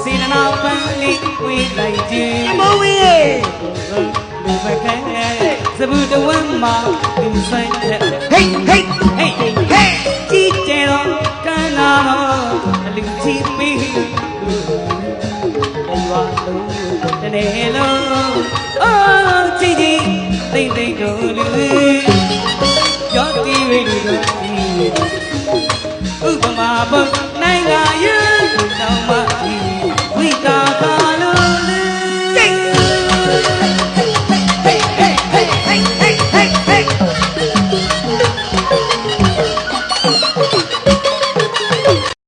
စီနနာပန်းလေးဝေးလိုက်ခြင်းမဝေးလူပဲခဲစဘူးတဝမ်းမှာလူဆိုင်တဲ့ ဟိတ်ဟိတ်ဟိတ်ဟိတ်ကြီးကျယ်တော့ကန်းလာတော့လူချီပေးအရွာလုံးတနေ့လုံးအိုးချီချီတိတ်တိတ်တို့လူ